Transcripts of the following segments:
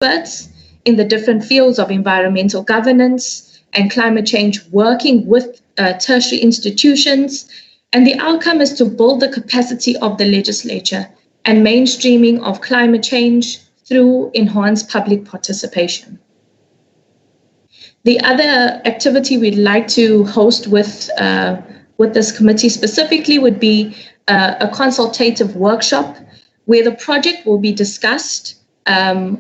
experts in the different fields of environmental governance and climate change, working with tertiary institutions. And the outcome is to build the capacity of the legislature and mainstreaming of climate change through enhanced public participation. The other activity we'd like to host with this committee specifically would be a consultative workshop where the project will be discussed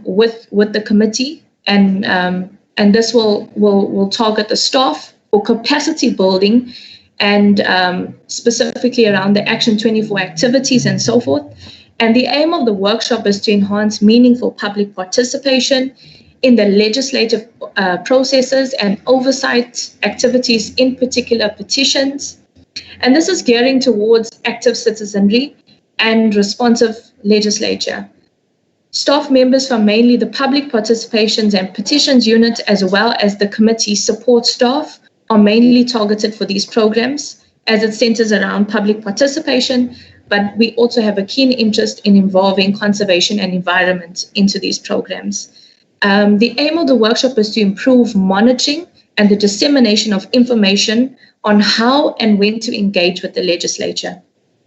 with the committee, and this will target the staff for capacity building and specifically around the Action 24 activities and so forth. And the aim of the workshop is to enhance meaningful public participation in the legislative processes and oversight activities, in particular petitions. And this is gearing towards active citizenry and responsive legislature. Staff members from mainly the public participations and petitions unit, as well as the committee support staff, are mainly targeted for these programs, as it centers around public participation, but we also have a keen interest in involving conservation and environment into these programs. The aim of the workshop is to improve monitoring and the dissemination of information on how and when to engage with the legislature,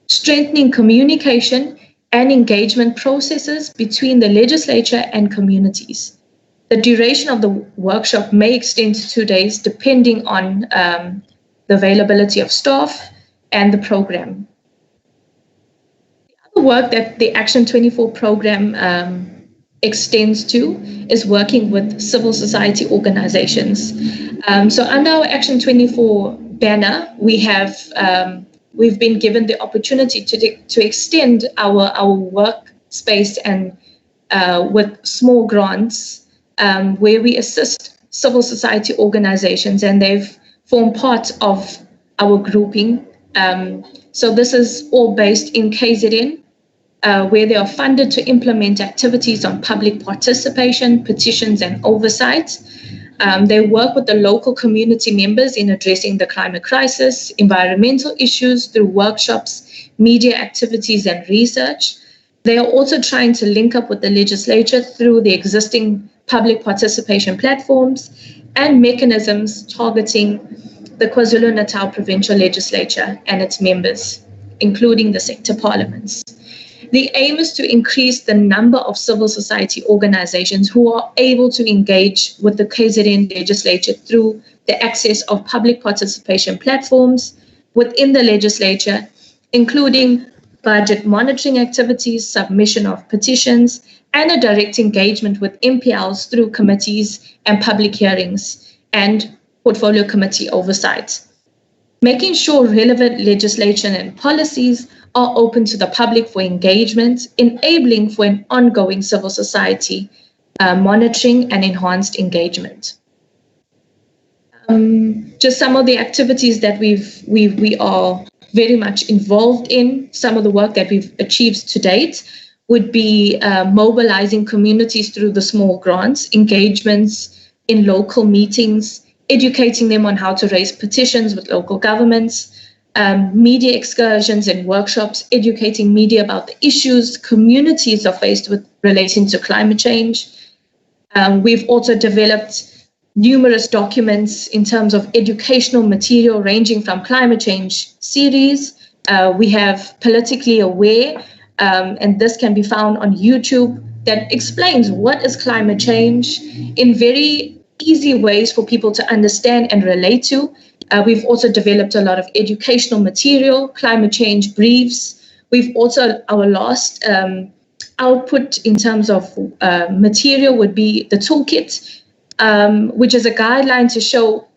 strengthening communication and engagement processes between the legislature and communities. The duration of the workshop may extend to 2 days, depending on the availability of staff and the program. The other work that the Action 24 program extends to is working with civil society organizations. So under our Action 24 banner, we've been given the opportunity to extend our workspace and with small grants where we assist civil society organizations, and they've formed part of our grouping. So this is all based in KZN, where they are funded to implement activities on public participation, petitions, and oversight. They work with the local community members in addressing the climate crisis, environmental issues through workshops, media activities, and research. They are also trying to link up with the legislature through the existing public participation platforms and mechanisms targeting the KwaZulu-Natal Provincial Legislature and its members, including the sector parliaments. The aim is to increase the number of civil society organizations who are able to engage with the KZN legislature through the access of public participation platforms within the legislature, including budget monitoring activities, submission of petitions, and a direct engagement with MPLs through committees and public hearings and portfolio committee oversight. Making sure relevant legislation and policies are open to the public for engagement, enabling for an ongoing civil society monitoring and enhanced engagement. Just some of the activities that we are very much involved in, some of the work that we've achieved to date would be mobilizing communities through the small grants, engagements in local meetings, educating them on how to raise petitions with local governments, media excursions and workshops, educating media about the issues communities are faced with relating to climate change. We've also developed numerous documents in terms of educational material ranging from climate change series. We have Politically Aware, and this can be found on YouTube, that explains what is climate change in very easy ways for people to understand and relate to. We've also developed a lot of educational material, climate change briefs. We've also, our last output in terms of material would be the toolkit, which is a guideline to show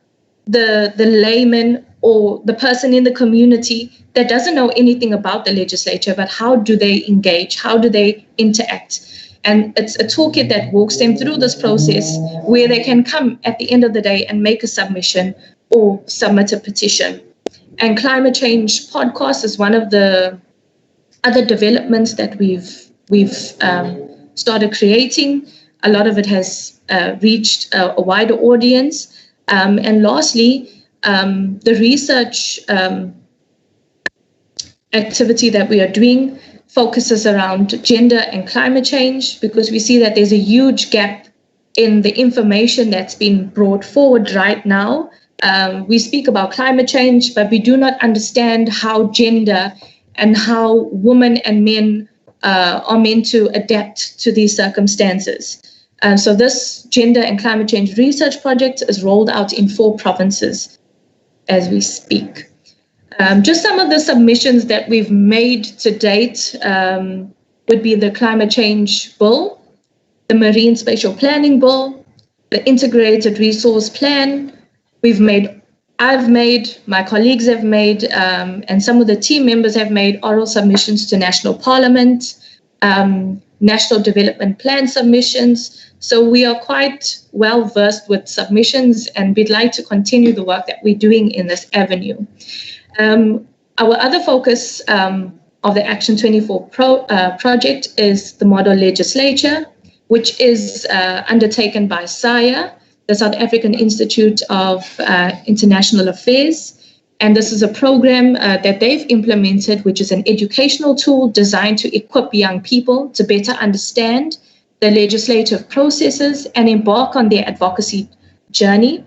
the layman or the person in the community that doesn't know anything about the legislature, but how do they engage? How do they interact? And it's a toolkit that walks them through this process where they can come at the end of the day and make a submission or submit a petition. And climate change podcast is one of the other developments that we've started creating. A lot of it has reached a wider audience. And lastly, the research activity that we are doing focuses around gender and climate change, because we see that there's a huge gap in the information that's been brought forward right now. We speak about climate change, but we do not understand how gender and how women and men are meant to adapt to these circumstances. So this gender and climate change research project is rolled out in 4 provinces as we speak. Just some of the submissions that we've made to date would be the Climate Change Bill, the Marine Spatial Planning Bill, the Integrated Resource Plan. I've made, my colleagues have made, and some of the team members have made oral submissions to National Parliament, National Development Plan submissions. So we are quite well versed with submissions, and we'd like to continue the work that we're doing in this avenue. Our other focus of the Action 24 project is the model legislature, which is undertaken by SAIA, the South African Institute of International Affairs. And this is a program that they've implemented, which is an educational tool designed to equip young people to better understand the legislative processes and embark on their advocacy journey.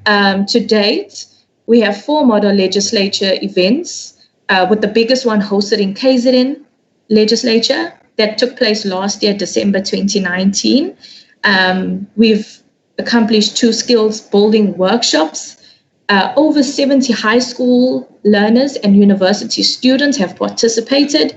To date, we have 4 model legislature events, with the biggest one hosted in KZN legislature that took place last year, December 2019. We've accomplished 2 skills building workshops. Over 70 high school learners and university students have participated.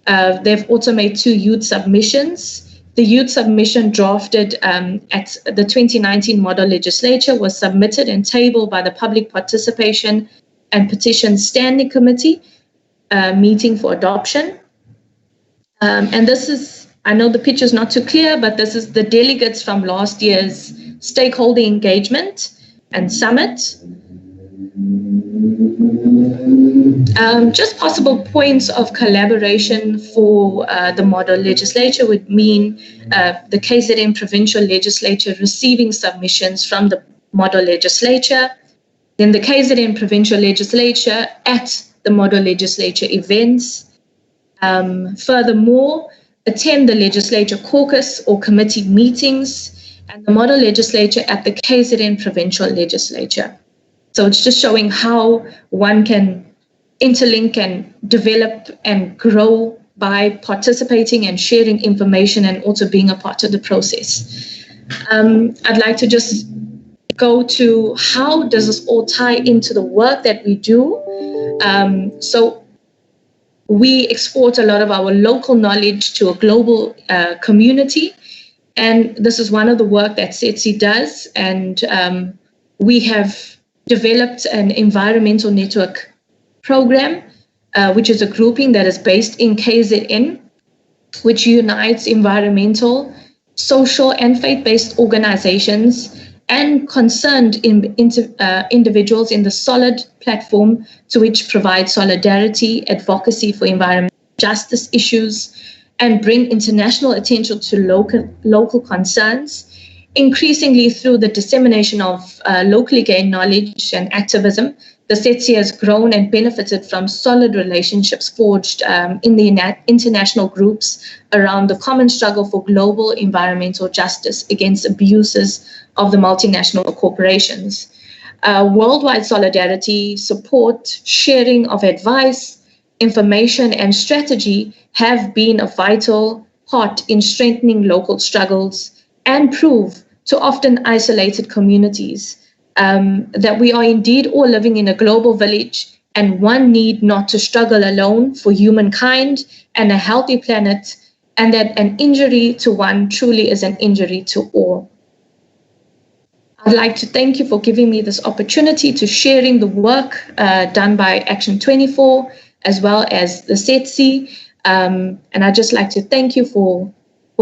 They've also made 2 youth submissions. The youth submission drafted at the 2019 model legislature was submitted and tabled by the Public Participation and Petitions Standing Committee meeting for adoption. And this is, I know the picture is not too clear, but this is the delegates from last year's stakeholder engagement and summit. Just possible points of collaboration for the model legislature would mean the KZN provincial legislature receiving submissions from the model legislature, then the KZN provincial legislature at the model legislature events. Furthermore, attend the legislature caucus or committee meetings, and the model legislature at the KZN provincial legislature. So it's just showing how one can interlink and develop and grow by participating and sharing information and also being a part of the process. I'd like to just go to how does this all tie into the work that we do. So we export a lot of our local knowledge to a global community. And this is one of the work that SETSI does. And we have developed an environmental network program, which is a grouping that is based in KZN, which unites environmental, social, and faith-based organizations and concerned individuals in the solid platform to which provide solidarity, advocacy for environmental justice issues, and bring international attention to local concerns, increasingly through the dissemination of locally gained knowledge and activism. The SETSI has grown and benefited from solid relationships forged in the international groups around the common struggle for global environmental justice against abuses of the multinational corporations. Worldwide solidarity, support, sharing of advice, information, and strategy have been a vital part in strengthening local struggles and prove to often isolated communities that we are indeed all living in a global village, and one need not to struggle alone for humankind and a healthy planet, and that an injury to one truly is an injury to all. I'd like to thank you for giving me this opportunity to sharing the work done by Action 24 as well as the SETSI, and I'd just like to thank you for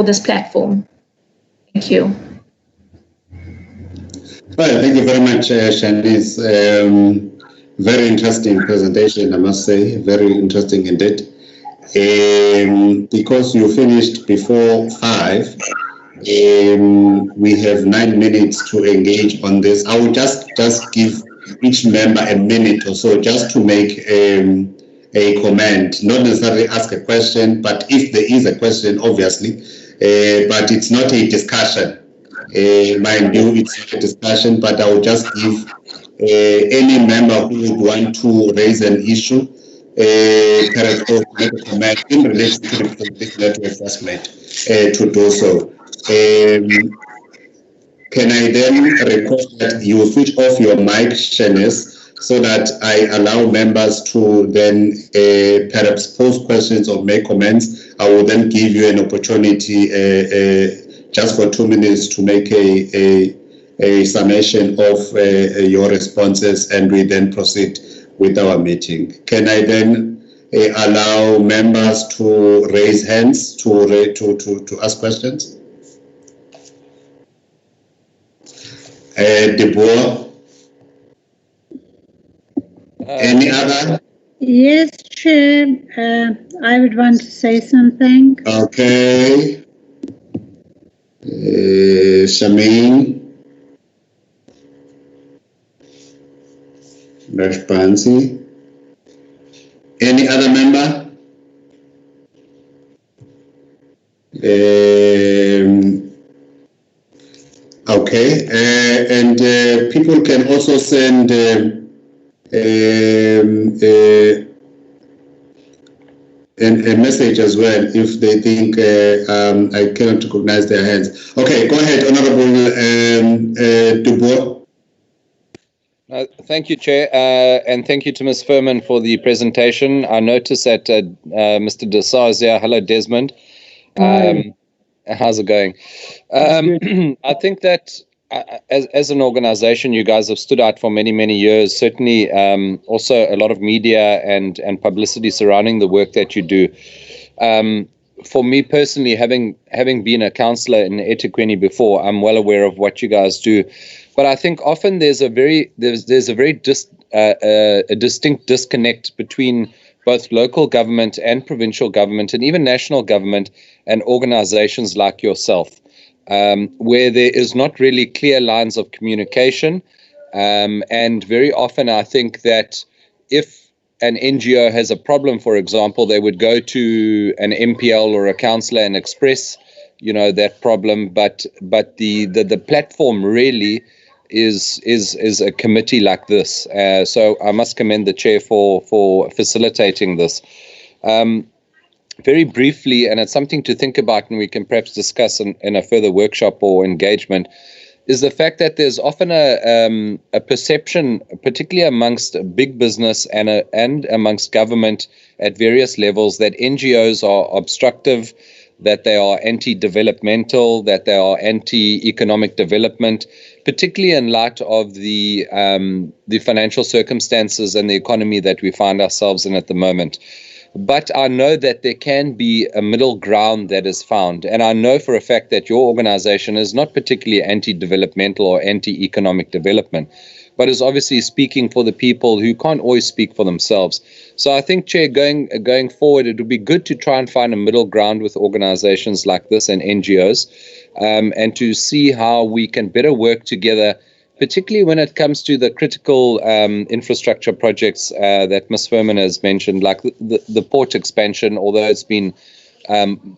this platform. Thank you. Well, thank you very much, Shanice. Very interesting presentation, I must say. Very interesting indeed. Because you finished before 5, we have 9 minutes to engage on this. I will just give each member a minute or so just to make a comment, not necessarily ask a question, but if there is a question, obviously, but it's not a discussion. Mind you, it's not a discussion, but I will just give any member who would want to raise an issue, perhaps or make a comment in relation to the presentation that was just made, to do so. Can I then request that you switch off your mic, Shanice, so that I allow members to then perhaps pose questions or make comments? I will then give you an opportunity just for 2 minutes to make a summation of your responses, and we then proceed with our meeting. Can I then allow members to raise hands to ask questions? Deborah? Any other? Yes, Chair. I would want to say something. Okay. Shamin? Rashpansi? Any other member? Okay, and people can also send a message as well if they think I cannot recognize their hands. Okay, go ahead, Honorable Dubois. Thank you, Chair, and thank you to Ms. Furman for the presentation. I noticed that Mr. Desar is here. Hello, Desmond. How's it going? I think that as an organization, you guys have stood out for many, many years. Certainly, also a lot of media and publicity surrounding the work that you do. For me personally, having been a councillor in eThekwini before, I'm well aware of what you guys do. But I think often there's a very distinct disconnect between both local government and provincial government and even national government and organizations like yourself, where there is not really clear lines of communication. And very often I think that if an NGO has a problem, for example, they would go to an MPL or a councillor and express, that problem. But the platform really is a committee like this. So I must commend the chair for facilitating this. Very briefly, and it's something to think about, and we can perhaps discuss in a further workshop or engagement, is the fact that there's often a perception, particularly amongst big business and amongst government at various levels, that NGOs are obstructive, that they are anti-developmental, that they are anti-economic development, particularly in light of the financial circumstances and the economy that we find ourselves in at the moment. But I know that there can be a middle ground that is found. And I know for a fact that your organization is not particularly anti-developmental or anti-economic development, but is obviously speaking for the people who can't always speak for themselves. So I think, Chair, going forward, it would be good to try and find a middle ground with organizations like this and NGOs, and to see how we can better work together, particularly when it comes to the critical infrastructure projects that Ms. Furman has mentioned, like the port expansion. Although it's been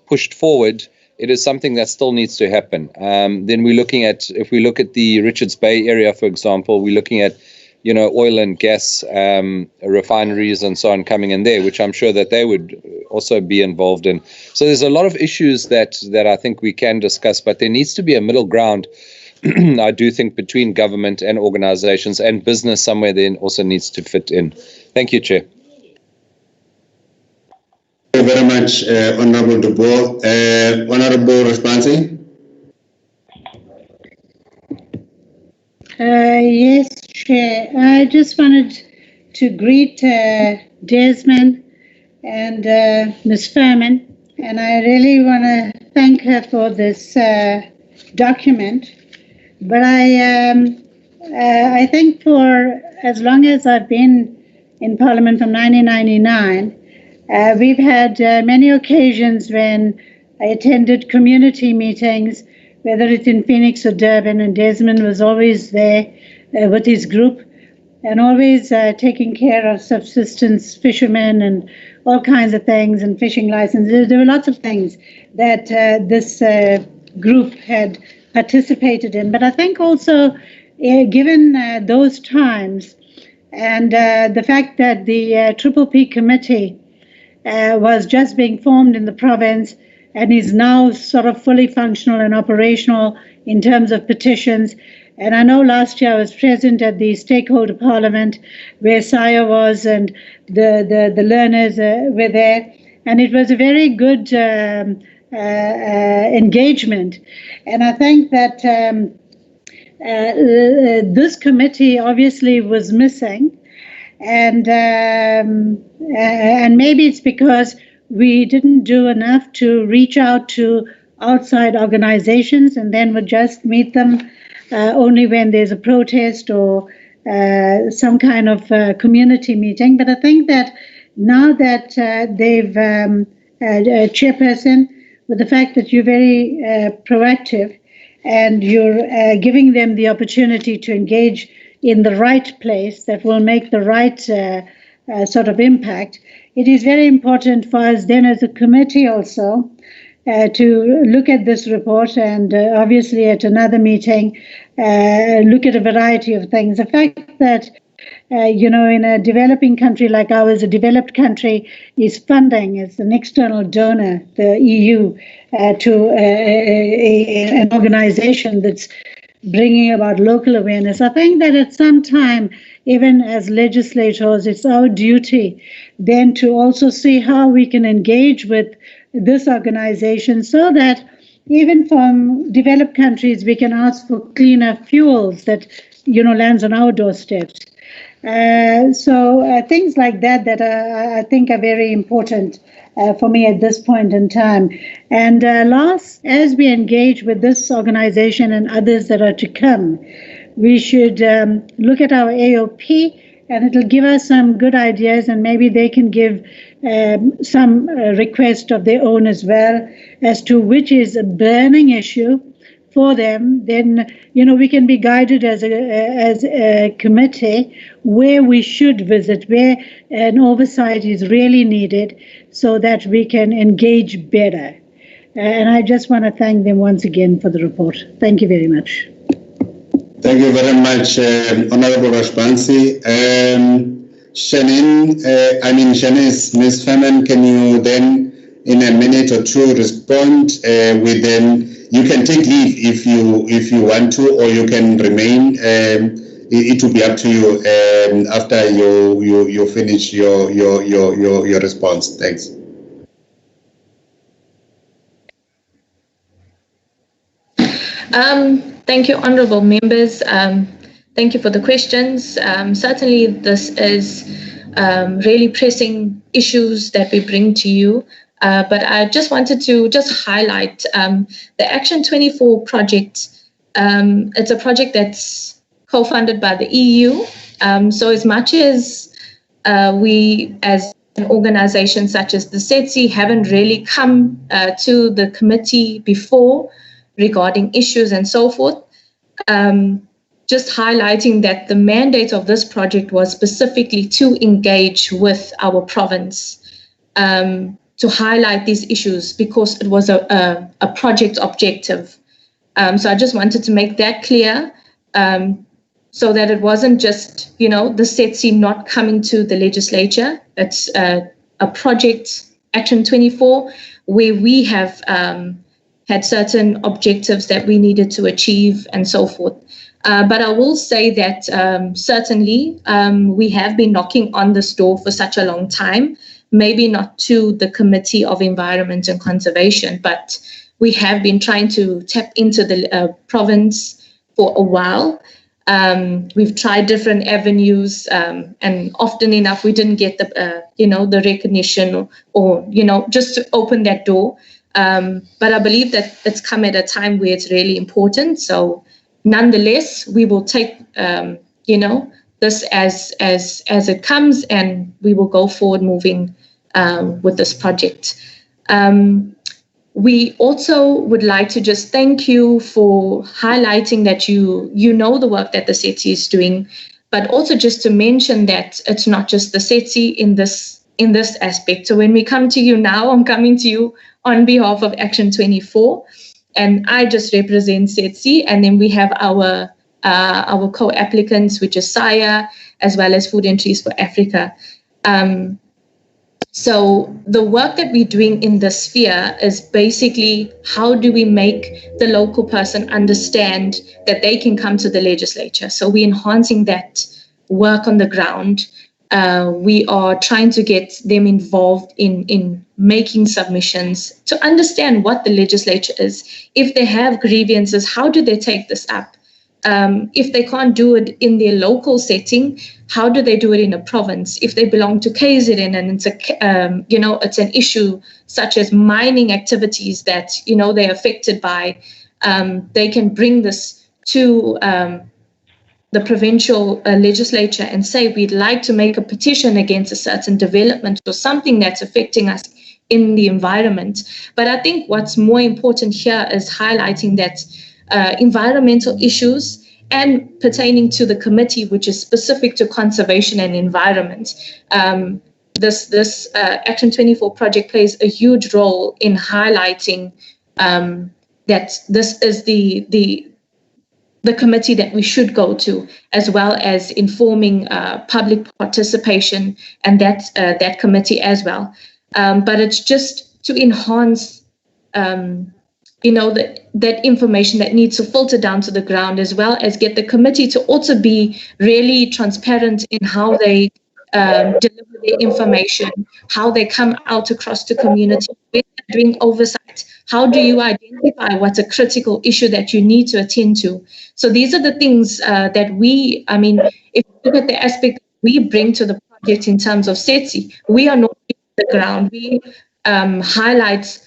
pushed forward, it is something that still needs to happen. Then we're looking at, if we look at the Richards Bay area, for example, we're looking at, oil and gas refineries and so on coming in there, which I'm sure that they would also be involved in. So there's a lot of issues that I think we can discuss, but there needs to be a middle ground. I do think between government and organizations and business somewhere then also needs to fit in. Thank you, Chair. Thank you very much, Honorable Dubois. Honorable Responsi? Yes, Chair. I just wanted to greet Desmond and Ms. Furman, and I really want to thank her for this document. But I think for as long as I've been in Parliament from 1999, we've had many occasions when I attended community meetings, whether it's in Phoenix or Durban, and Desmond was always there with his group. and always taking care of subsistence fishermen and all kinds of things, and fishing licenses. There were lots of things that this group had participated in. But I think also, given those times and the fact that the Triple P committee was just being formed in the province and is now sort of fully functional and operational in terms of petitions. And I know last year I was present at the stakeholder parliament where Saya was and the learners were there. And it was a very good engagement. And I think that this committee obviously was missing. And maybe it's because we didn't do enough to reach out to outside organizations and then would just meet them only when there's a protest or some kind of community meeting. But I think that now that they've chairperson, with the fact that you're very proactive and you're giving them the opportunity to engage in the right place that will make the right sort of impact, it is very important for us then as a committee also to look at this report and obviously at another meeting look at a variety of things. The fact that in a developing country like ours, a developed country is funding as an external donor, the EU, to an organization that's bringing about local awareness. I think that at some time, even as legislators, it's our duty then to also see how we can engage with this organization so that even from developed countries, we can ask for cleaner fuels that, lands on our doorsteps. So things like that I think are very important for me at this point in time. And last, as we engage with this organization and others that are to come, we should look at our AOP, and it'll give us some good ideas, and maybe they can give some request of their own as well as to which is a burning issue for them. Then we can be guided as a committee where we should visit, where an oversight is really needed, so that we can engage better. And I just want to thank them once again for the report. Thank you very much. Thank you very much, Honorable Rashbansi. Shanice, Ms. Faman, can you then, in a minute or two, respond? You can take leave if you want to, or you can remain. It will be up to you after you finish your response. Thanks. Thank you, honourable members. Thank you for the questions. Certainly, this is really pressing issues that we bring to you. But I just wanted to highlight the Action 24 project. It's a project that's co-funded by the EU. So as much as we as an organization such as the SETSI haven't really come to the committee before regarding issues and so forth, just highlighting that the mandate of this project was specifically to engage with our province to highlight these issues because it was a project objective. So I just wanted to make that clear so that it wasn't just, the SETSI not coming to the legislature. It's a project, Action 24, where we have had certain objectives that we needed to achieve and so forth. But I will say that certainly we have been knocking on this door for such a long time, maybe not to the Committee of Environment and Conservation, but we have been trying to tap into the province for a while. We've tried different avenues, and often enough we didn't get the recognition or just to open that door. But I believe that it's come at a time where it's really important. So nonetheless, we will take this as it comes, and we will go forward moving with this project. We also would like to just thank you for highlighting that you know the work that the SETSI is doing, But also just to mention that it's not just the SETI in this aspect. So when we come to you now, I'm coming to you on behalf of Action 24, and I just represent SETI, and then we have our co-applicants, which is SAIA, as well as Food and Trees for Africa. So the work that we're doing in this sphere is basically how do we make the local person understand that they can come to the legislature. So we're enhancing that work on the ground. We are trying to get them involved in making submissions to understand what the legislature is. If they have grievances, how do they take this up? If they can't do it in their local setting, how do they do it in a province? If they belong to KZN and it's an issue such as mining activities that they're affected by, they can bring this to the provincial legislature and say we'd like to make a petition against a certain development or something that's affecting us in the environment. But I think what's more important here is highlighting that environmental issues and pertaining to the committee, which is specific to conservation and environment. This Action 24 project plays a huge role in highlighting that this is the committee that we should go to, as well as informing public participation and that committee as well. But it's just to enhance that information that needs to filter down to the ground, as well as get the committee to also be really transparent in how they deliver their information, how they come out across the community, when they're doing oversight. How do you identify what's a critical issue that you need to attend to? So these are the things that if you look at the aspect we bring to the project in terms of SETI, we are not on the ground. We highlight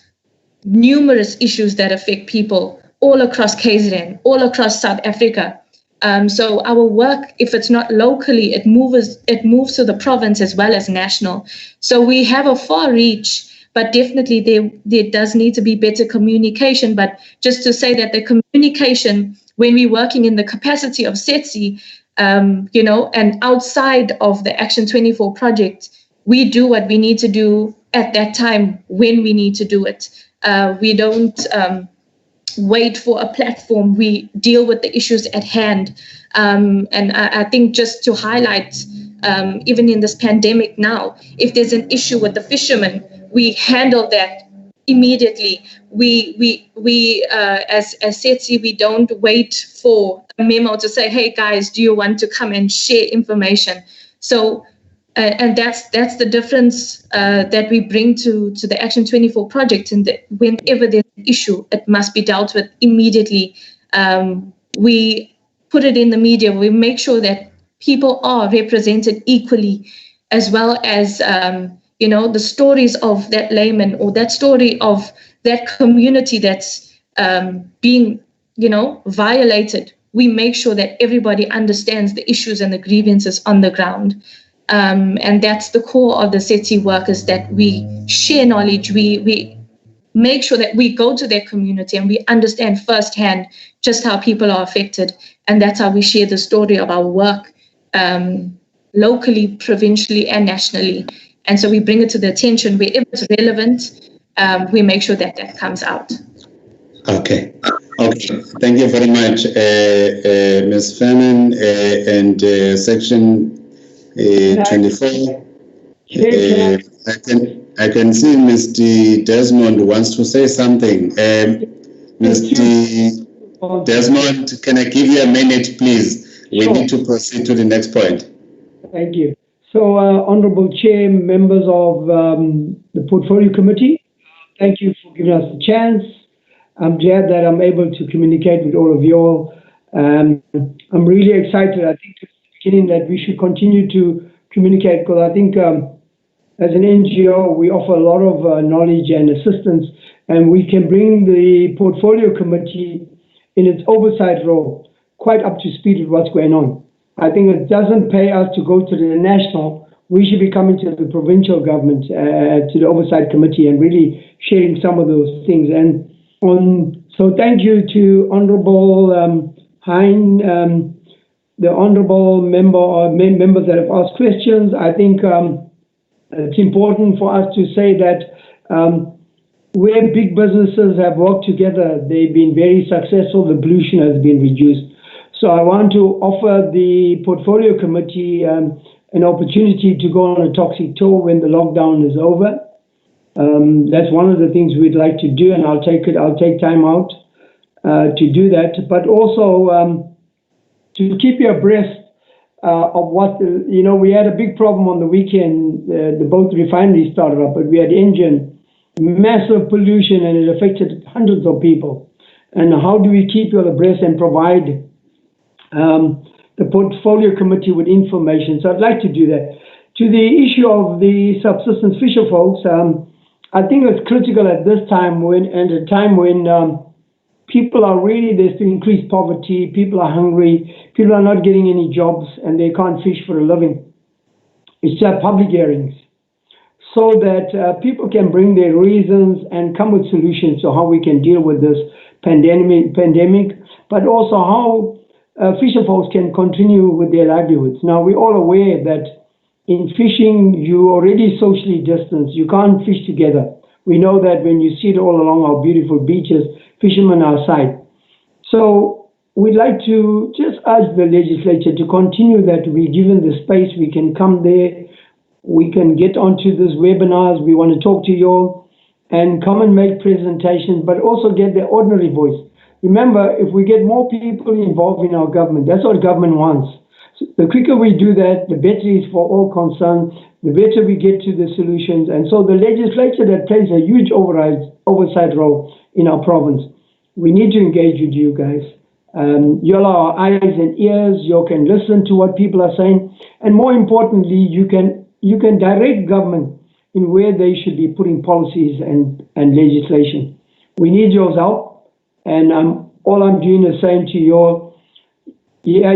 numerous issues that affect people all across KZN, all across South Africa. So our work, if it's not locally, it moves to the province as well as national. So we have a far reach, but definitely there does need to be better communication. But just to say that the communication, when we're working in the capacity of SETI, and outside of the Action 24 project, we do what we need to do at that time when we need to do it. We don't wait for a platform. We deal with the issues at hand. And I think just to highlight, even in this pandemic now, if there's an issue with the fishermen, we handle that immediately. We as SETI, we don't wait for a memo to say, hey guys, do you want to come and share information? So and that's the difference that we bring to the Action 24 project. And whenever there's an issue, it must be dealt with immediately. We put it in the media. We make sure that people are represented equally, as well as the stories of that layman or that story of that community that's being violated. We make sure that everybody understands the issues and the grievances on the ground. And that's the core of the SETI work, is that we share knowledge, we make sure that we go to their community and we understand firsthand just how people are affected. And that's how we share the story of our work locally, provincially, and nationally. And so we bring it to the attention wherever it's relevant. We make sure that comes out. Okay. Thank you very much, Ms. Furman, and Section 24. I can see Mr. Desmond wants to say something. Mr. Desmond, can I give you a minute, please? We need to proceed to the next point. Thank you. So, Honorable Chair, members of the Portfolio Committee, thank you for giving us the chance. I'm glad that I'm able to communicate with all of you all. I'm really excited. I think at the beginning that we should continue to communicate, because I think as an NGO, we offer a lot of knowledge and assistance, and we can bring the Portfolio Committee in its oversight role quite up to speed with what's going on. I think it doesn't pay us to go to the national. We should be coming to the provincial government, to the oversight committee, and really sharing some of those things. And so thank you to Honorable Hein the honourable member or members that have asked questions. I think it's important for us to say that where big businesses have worked together, they've been very successful. The pollution has been reduced. So I want to offer the portfolio committee an opportunity to go on a toxic tour when the lockdown is over. That's one of the things we'd like to do, and I'll take time out to do that. But also to keep you abreast of what, we had a big problem on the weekend. The both refineries started up, but we had engine, massive pollution, and it affected hundreds of people. And how do we keep you abreast and provide the portfolio committee with information? So I'd like to do that. To the issue of the subsistence fisher folks, I think it's critical at this time when people are really, there's increased poverty, people are hungry, people are not getting any jobs, and they can't fish for a living. It's just public hearings so that people can bring their reasons and come with solutions to how we can deal with this pandemic, but also how fisher folks can continue with their livelihoods. Now, we're all aware that in fishing, you already socially distanced. You can't fish together. We know that when you sit all along our beautiful beaches, fishermen are outside. So we'd like to just ask the legislature to continue that. We're given the space, we can come there, we can get onto these webinars, we want to talk to you all and come and make presentations, but also get the ordinary voice. Remember, if we get more people involved in our government, that's what government wants. So the quicker we do that, the better it is for all concerned, the better we get to the solutions. And so the legislature that plays a huge oversight role in our province, we need to engage with you guys. You all are our eyes and ears. You can listen to what people are saying. And more importantly, you can direct government in where they should be putting policies and legislation. We need your help. And all I'm doing is saying to you all, we are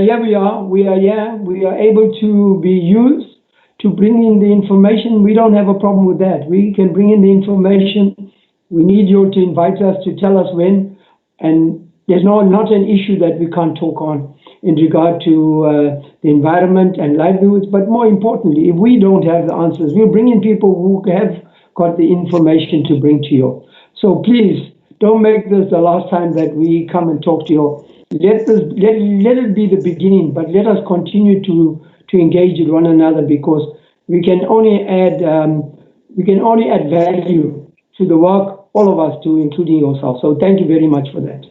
able to be used to bring in the information. We don't have a problem with that. We can bring in the information. We need you to invite us to tell us when. And there's not an issue that we can't talk on in regard to the environment and livelihoods. But more importantly, if we don't have the answers, we'll bring in people who have got the information to bring to you. So please, don't make this the last time that we come and talk to you. Let it be the beginning, but let us continue to engage with one another, because we can only add value to the work all of us do, including yourself. So thank you very much for that.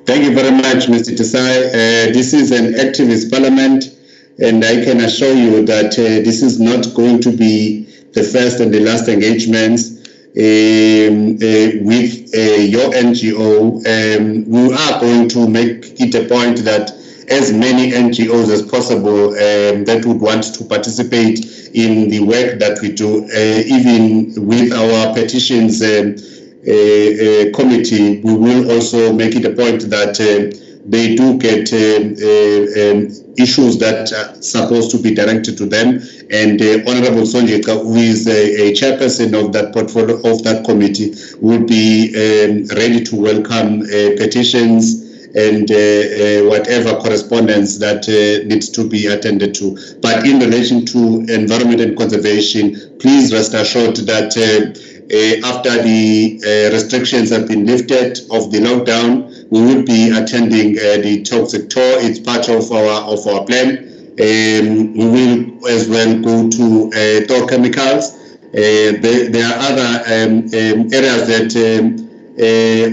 Thank you very much, Mr. Tesai. This is an activist parliament, and I can assure you that this is not going to be the first and the last engagements with your NGO. We are going to make it a point that as many NGOs as possible that would want to participate in the work that we do, even with our petitions committee, we will also make it a point that they do get issues that are supposed to be directed to them. And Honorable Sonjeka, who is a chairperson of that portfolio of that committee, will be ready to welcome petitions and whatever correspondence that needs to be attended to. But in relation to environment and conservation, please rest assured that after the restrictions have been lifted of the lockdown, we will be attending the toxic tour. It's part of our plan. We will as well go to Thor Chemicals. There are other areas that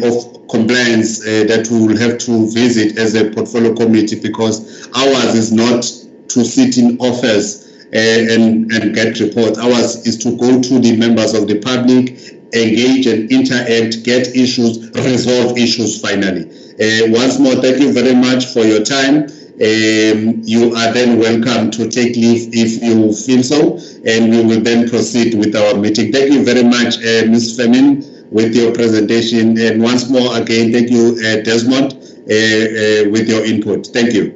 of compliance that we will have to visit as a portfolio committee, because ours is not to sit in office and get reports. Ours is to go to the members of the public, engage and interact, get issues, resolve issues finally. Once more, thank you very much for your time. You are then welcome to take leave if you feel so, and we will then proceed with our meeting. Thank you very much, Ms. Femin, with your presentation. And once more, again, thank you, Desmond, with your input. Thank you.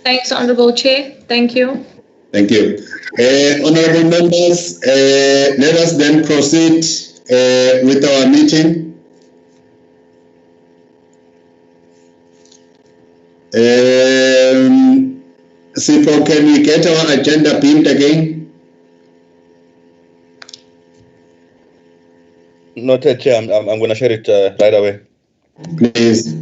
Thanks, Honourable Chair. Thank you. Thank you. Honourable members, let us then proceed with our meeting. Sipho, can we get our agenda pinned again? Not yet, Chair. I'm going to share it right away. Please.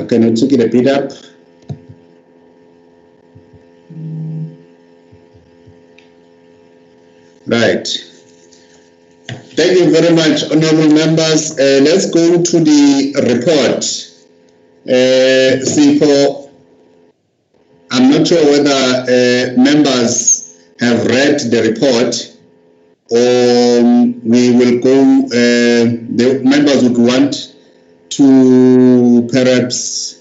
Can you take it a bit up? Right. Thank you very much, honorable members. Let's go to the report. Sipho, I'm not sure whether members have read the report, or we will go, the members would want to perhaps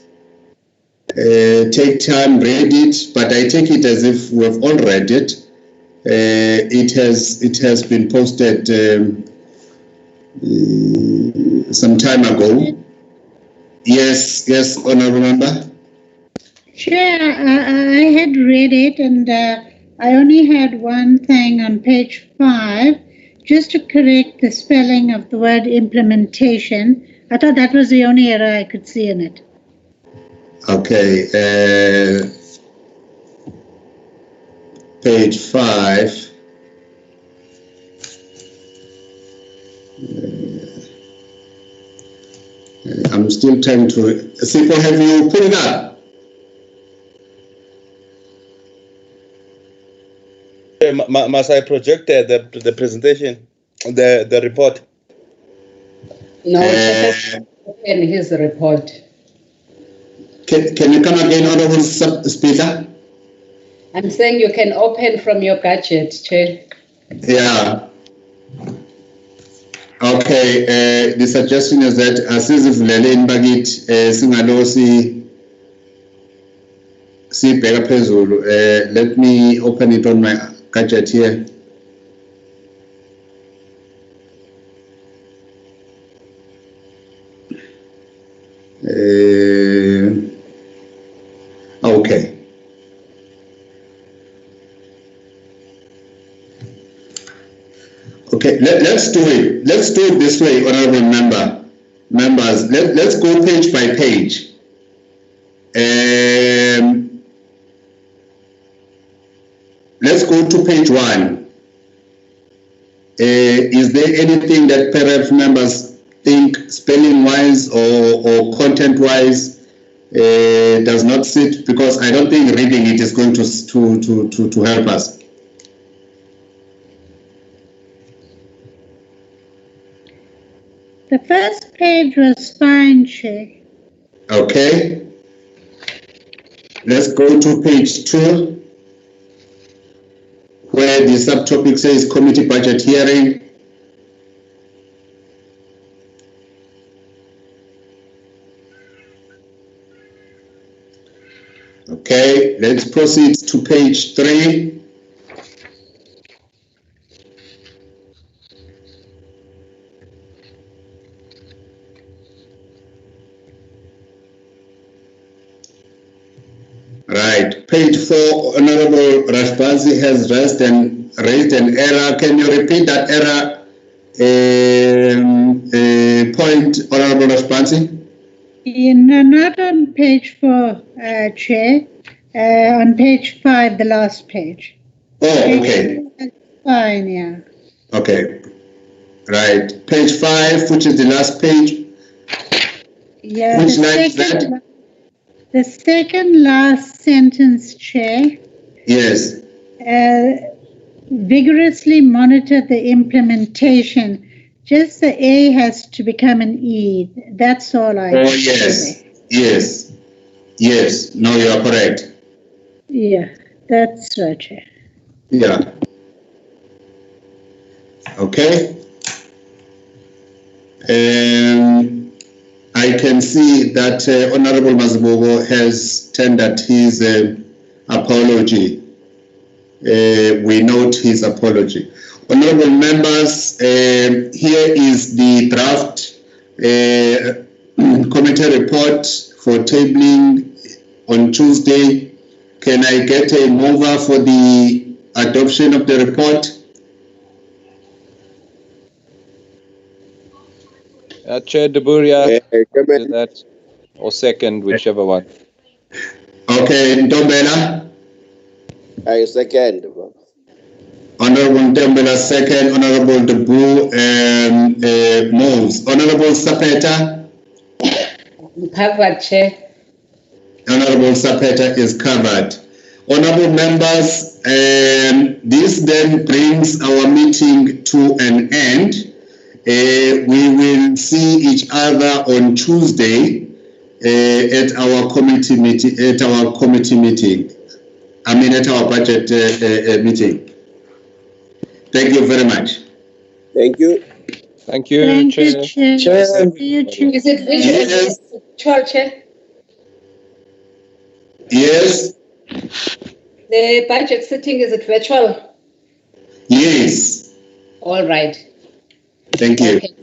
take time, read it, but I take it as if we've all read it. It has been posted some time ago. Yes, honorable member. Chair, I had read it, and I only had one thing on page 5, just to correct the spelling of the word implementation. I thought that was the only error I could see in it. Okay, page 5. I'm still trying to. Sipho, have you put it up? Must I project the presentation, the report? No, open his report. Can you come again, Honorable Speaker? I'm saying you can open from your gadget, Chair. Yeah. Okay, the suggestion is that asizivulele inbakit singalo sibheka phezulu. Let me open it on my gadget here. Okay. Okay, let's do it. Let's do it this way, honorable members. Let's go page by page. Let's go to page 1. Is there anything that perhaps members think spelling-wise or content-wise does not sit? Because I don't think reading it is going to help us. The first page was fine, Chair. Okay. Let's go to page 2, where the subtopic says committee budget hearing. Okay, let's proceed to page 3. Right, page 4, Honorable Rashbazi has raised an error. Can you repeat that error point, Honorable Rashbazi? No, not on page 4, Chair. On page 5, the last page. Oh, okay. Fine, yeah. Okay, right. Page 5, which is the last page. Yeah, Which line is that? The second last sentence, Chair. Yes. Vigorously monitor the implementation. Just the A has to become an E. That's all I. Oh, yes. Yes. Yes. No, you are correct. Yeah, that's right, Chair. Yeah. Okay. can see that Honorable Mazibuko has tendered his apology. We note his apology. Honorable members, here is the draft committee report for tabling on Tuesday. Can I get a mover for the adoption of the report? Chair Duburia, Chairman, do that, or second, whichever one. Okay, Ntombela. I second. Honorable Ntombela second. Honorable Debu moves. Honorable Sapeta. Covered, Chair. Honorable Sapeta is covered. Honorable members, this then brings our meeting to an end. We will see each other on Tuesday at our committee meeting. At our budget meeting. Thank you very much. Thank you. Thank you, Thank Chair. you, Chair. Chair. See you, Chair. Is it Yes. virtual, Chair? Yes. The budget sitting, is it virtual? Yes. All right. Thank you. Okay.